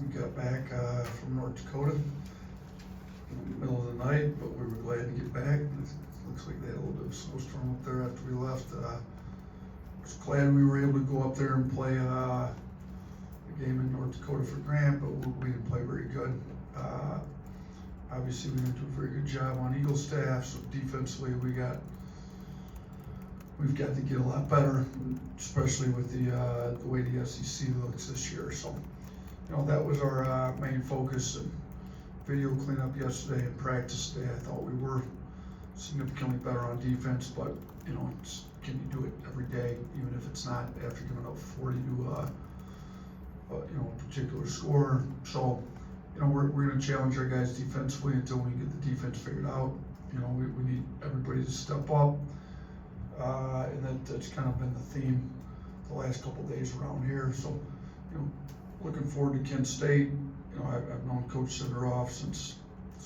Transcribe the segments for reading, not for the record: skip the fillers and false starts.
We got back from North Dakota in the middle of the night, but we were glad to get back. It looks like they had a little bit of a snowstorm up there after we left. Was glad we were able to go up there and play a game in North Dakota for Grant, but we didn't play very good. Obviously, we didn't do a very good job on Eagle staff, so defensively we've got to get a lot better, especially with the way the SEC looks this year. So, that was our main focus. And video cleanup yesterday and practice today, I thought we were significantly better on defense, but can you do it every day, even if it's not after giving up 40 to a particular score? So, we're going to challenge our guys defensively until we get the defense figured out. We need everybody to step up, and that's kind of been the theme the last couple of days around here. So, looking forward to Kent State. I've known Coach Sidoroff since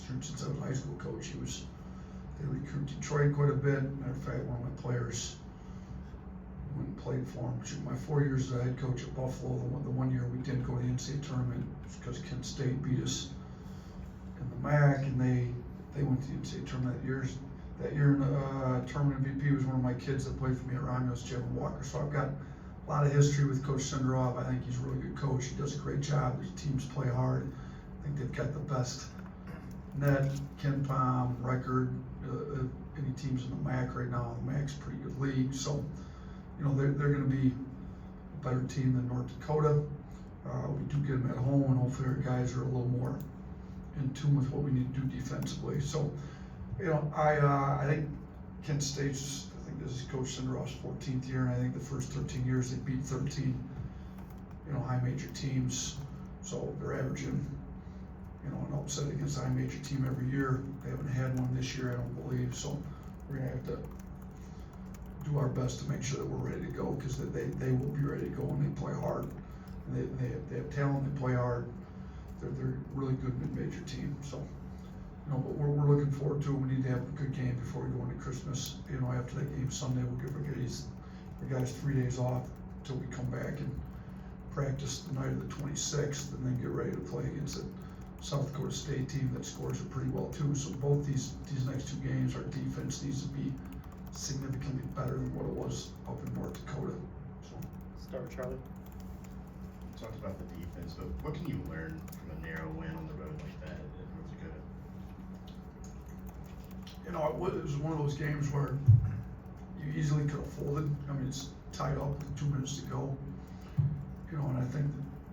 I was a high school coach. They recruit Detroit quite a bit. Matter of fact, one of my players went and played for him. My 4 years as a head coach at Buffalo, the one year we didn't go to the NCAA tournament because Kent State beat us in the MAC, and they went to the NCAA tournament that year. In the tournament MVP was one of my kids that played for me at Romulus, Jevin Walker. So I've got a lot of history with Coach Sidoroff. I think he's a really good coach. He does a great job. His teams play hard. I think they've got the best net, Ken Palm record. Any teams in the MAC right now. The MAC's a pretty good league. So, they're going to be a better team than North Dakota. We do get them at home, and hopefully our guys are a little more in tune with what we need to do defensively. So, I think Kent State's, I think this is Coach Sidoroff's 14th year, and I think the first 13 years they beat 13, high major teams. So they're averaging, an upset against a high major team every year. They haven't had one this year, I don't believe. So we're going to have to do our best to make sure that we're ready to go, because they will be ready to go, and they play hard. And they have talent, they play hard. They're a really good mid-major team. So, but we're looking forward to it. We need to have a good game before we go into Christmas. After that game Sunday, we'll give our guys 3 days off until we come back and practice the night of the 26th, and then get ready to play against a South Dakota State team that scores it pretty well too. So both these next two games, our defense needs to be significantly better than what it was up in North Dakota. So. Start with Charlie. You talked about the defense, but what can you learn from a narrow win on the road like that at North Dakota? It was one of those games where you easily could have folded. It's tied up with 2 minutes to go. And I think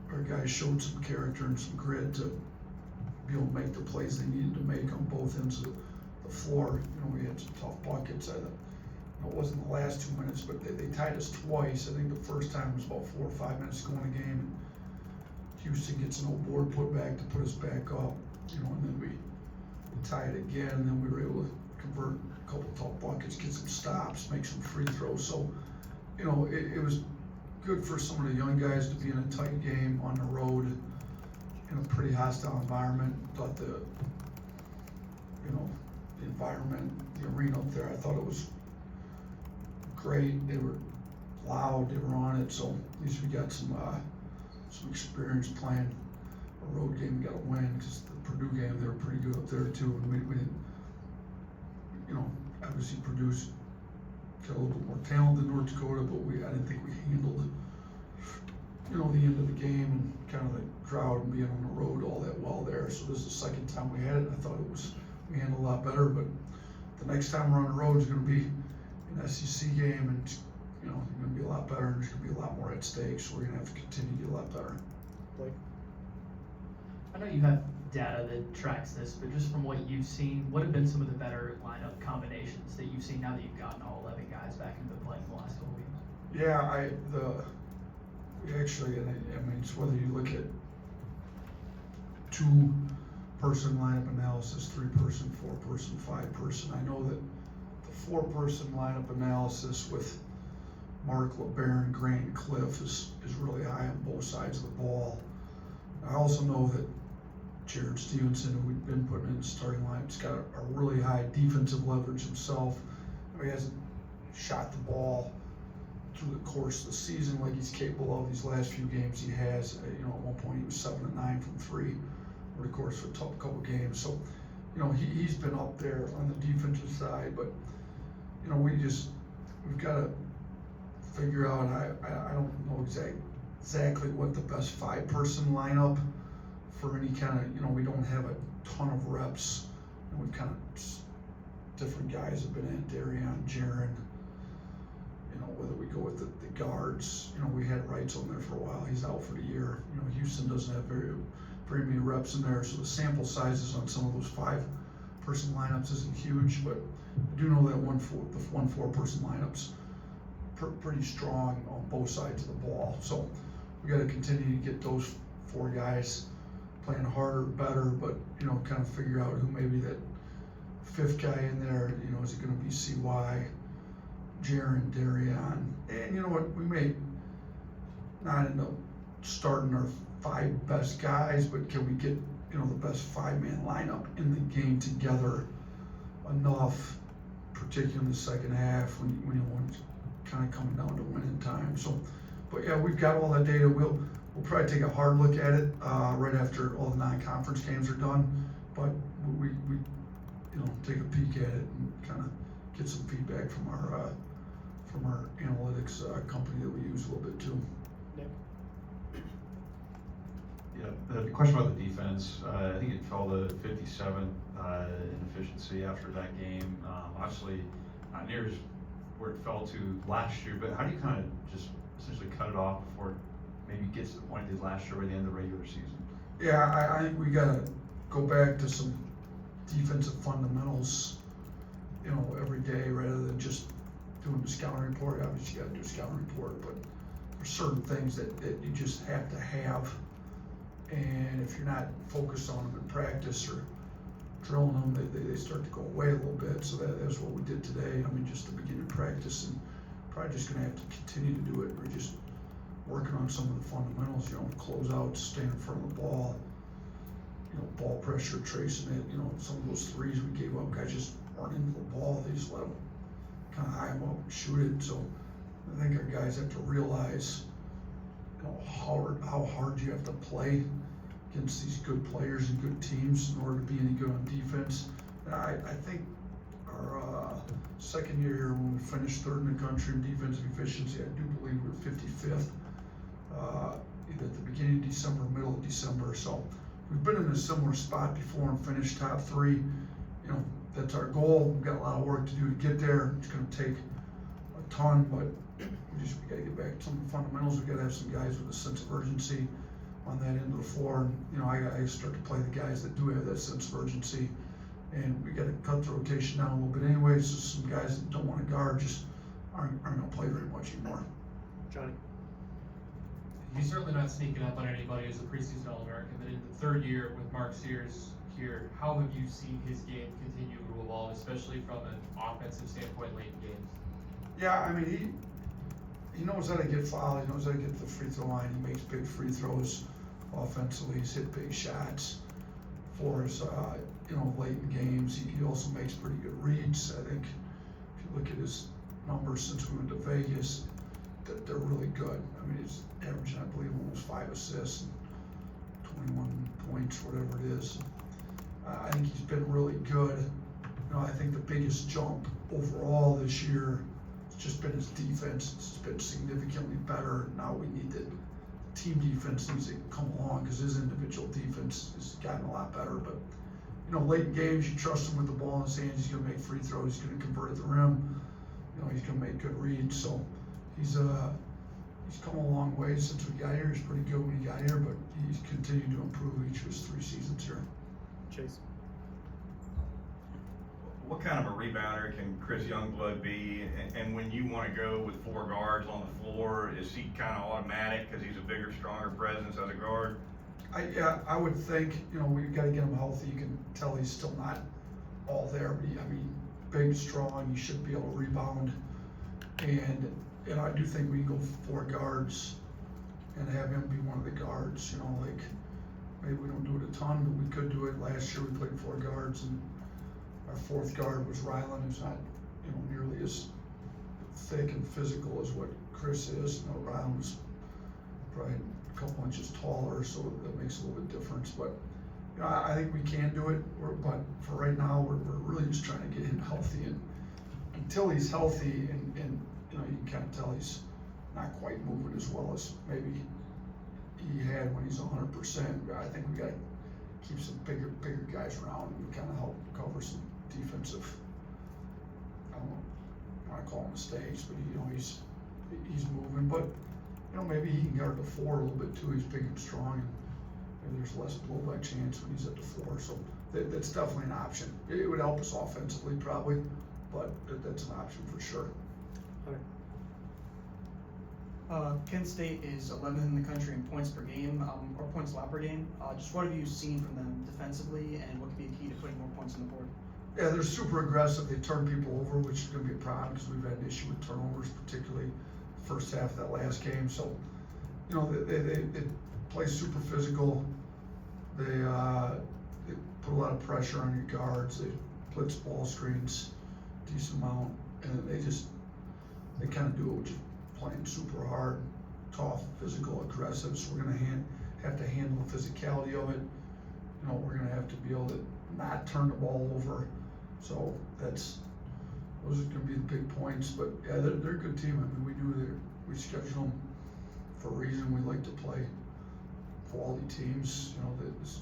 that our guys showed some character and some grit to be able to make the plays they needed to make on both ends of the floor. We had some tough buckets. It wasn't the last 2 minutes, but they tied us twice. I think the first time was about 4 or 5 minutes to go in the game, and Houston gets an old board put back to put us back up, and then we tied again, and then we were able to convert a couple tough buckets, get some stops, make some free throws. So, it was good for some of the young guys to be in a tight game on the road in a pretty hostile environment. But the environment, the arena up there, I thought it was great. They were loud, they were on it, so at least we got some experience playing a road game. We got to win, because the Purdue game, they were pretty good up there too, and we didn't, obviously Purdue's got a little bit more talent than North Dakota, but I didn't think we handled the end of the game and kind of the crowd and being on the road all that well there. So this is the second time we had it, and I thought we handled a lot better. But the next time we're on the road is going to be an SEC game, and it's going to be a lot better, and there's going to be a lot more at stake. So we're going to have to continue to get a lot better. Blake? I know you have data that tracks this, but just from what you've seen, what have been some of the better lineup combinations that you've seen now that you've gotten all 11 guys back into the play in the last couple weeks? Yeah, we actually, it's whether you look at 2-person lineup analysis, 3-person, 4-person, 5-person. I know that the 4-person lineup analysis with Mark, LeBaron, Grant, and Cliff is really high on both sides of the ball. I also know that Jared Stevenson, who we've been putting in the starting lineup, has got a really high defensive leverage himself. He hasn't shot the ball through the course of the season like he's capable of. These last few games he has. At one point he was 7 of 9 from 3 over the course of a couple games. So, he's been up there on the defensive side, but we've got to figure out. I don't know exactly what the best 5-person lineup for any kind of. We don't have a ton of reps, and we've kind of different guys have been in, Darian, Jaron. Whether we go with the guards, we had Wrights on there for a while. He's out for the year. Houston doesn't have very many reps in there, so the sample sizes on some of those 5-person lineups isn't huge. But I do know that the 4-person lineups pretty strong on both sides of the ball. So we got to continue to get those 4 guys playing harder, better, but kind of figure out who maybe that 5th guy in there. Is it going to be CY? Jaron, Darian, and you know what? We may not end up starting our 5 best guys, but can we get the best 5-man lineup in the game together enough, particularly in the second half when you want kind of coming down to winning time. So, but yeah, we've got all that data. We'll probably take a hard look at it right after all the non-conference games are done, but we take a peek at it and kind of get some feedback from our analytics company that we use a little bit too. Yeah, the question about the defense, I think it fell to 57 in efficiency after that game. Obviously, not near as where it fell to last year, but how do you kind of just essentially cut it off before it maybe gets to the point it did last year by the end of the regular season? Yeah, I think we got to go back to some defensive fundamentals, every day rather than just doing the scouting report. Obviously, you got to do a scouting report, but there's certain things that you just have to have. And if you're not focused on them in practice or drilling them, they start to go away a little bit. So that's what we did today. Just the beginning of practice, and probably just going to have to continue to do it. We're just working on some of the fundamentals, closeouts, staying in front of the ball, ball pressure, tracing it. Some of those threes we gave up, guys just weren't into the ball. They just let them kind of high them up and shoot it. So I think our guys have to realize how hard you have to play against these good players and good teams in order to be any good on defense. And I think our second year here, when we finished 3rd in the country in defensive efficiency, I do believe we were 55th either at the beginning of December or middle of December. So we've been in a similar spot before and finished top 3. That's our goal. We've got a lot of work to do to get there. It's going to take a ton, but we got to get back to some of the fundamentals. We got to have some guys with a sense of urgency on that end of the floor. And I start to play the guys that do have that sense of urgency. And we got to cut the rotation down a little bit anyways. So some guys that don't want to guard just aren't going to play very much anymore. Johnny. He's certainly not sneaking up on anybody as a preseason All-American, but in the 3rd year with Mark Sears here, how have you seen his game continue to evolve, especially from an offensive standpoint late in games? Yeah, he knows how to get fouled. He knows how to get to the free throw line. He makes big free throws offensively. He's hit big shots for us, late in games. He also makes pretty good reads. I think if you look at his numbers since we went to Vegas, they're really good. He's averaging, I believe, almost 5 assists and 21 points, whatever it is. I think he's been really good. I think the biggest jump overall this year has just been his defense. It's been significantly better. Now we need the team defense needs to come along because his individual defense has gotten a lot better. But late in games, you trust him with the ball in his hands. He's going to make free throws. He's going to convert at the rim. He's going to make good reads. So he's come a long way since we got here. He's pretty good when he got here, but he's continued to improve each of his 3 seasons here. Chase. What kind of a rebounder can Chris Youngblood be? And when you want to go with 4 guards on the floor, is he kind of automatic because he's a bigger, stronger presence as a guard? I would think, we've got to get him healthy. You can tell he's still not all there, but big, strong, he should be able to rebound. And I do think we can go 4 guards and have him be one of the guards, maybe we don't do it a ton, but we could do it. Last year we played 4 guards, and our 4th guard was Rylan, who's not, nearly as thick and physical as what Chris is. You know, Ryan was probably a couple inches taller, so that makes a little bit difference. But you know, I think we can do it. But for right now, we're really just trying to get him healthy, and until he's healthy, and you know, you can kind of tell he's not quite moving as well as maybe he had when he's 100%. I think we got to keep some bigger guys around and kind of help cover some defensive, I don't know, I want to call him mistakes, but you know, he's moving, but you know, maybe he can guard the 4 a little bit too. He's big and strong, and maybe there's less blowback chance when he's at the 4, so that's definitely an option. It would help us offensively probably, but that's an option for sure. Kent State is 11th in the country in points per game, or points allowed per game. Just what have you seen from them defensively, and what could be a key to putting more points on the board? Yeah, they're super aggressive. They turn people over, which is going to be a problem because we've had an issue with turnovers, particularly the first half of that last game. So, you know, they play super physical. They put a lot of pressure on your guards. They blitz ball screens, decent amount, and they kind of do it with just playing super hard, tough, physical, aggressive. So we're going to have to handle the physicality of it. You know, we're going to have to be able to not turn the ball over. So those are going to be the big points. But yeah, they're a good team. I mean, we schedule them for a reason. We like to play quality teams. You know, there's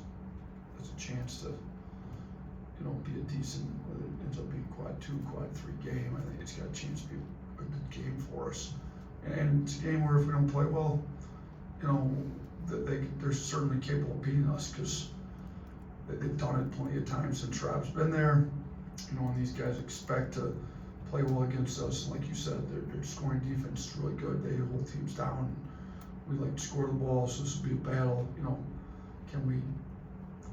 a chance to, you know, be a decent, whether it ends up being quad 2, quad 3 game. I think it's got a chance to be a good game for us. And it's a game where if we don't play well, you know, they're certainly capable of beating us because they've done it plenty of times since Rob's been there. You know, and these guys expect to play well against us. Like you said, their scoring defense is really good. They hold teams down. We like to score the ball, so this will be a battle. You know, can we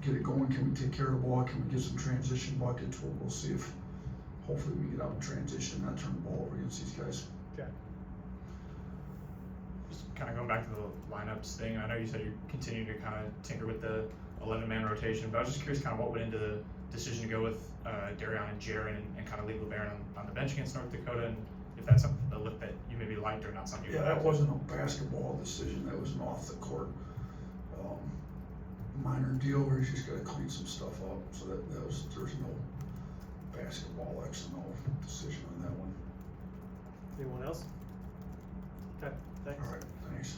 get it going? Can we take care of the ball? Can we get some transition buckets? We'll see if hopefully we get out in transition, not turn the ball over against these guys. Okay. Just kind of going back to the lineups thing, I know you said you continue to kind of tinker with the 11-man rotation, but I was just curious kind of what went into the decision to go with Darion and Jaron and kind of leave LeBaron on the bench against North Dakota, and if that's a look that you maybe liked or not something you Yeah, liked. that wasn't a basketball decision. That was an off the court minor deal where he's just got to clean some stuff up. So there's no basketball X and O decision on that one. Anyone else? Okay, thanks. All right, thanks.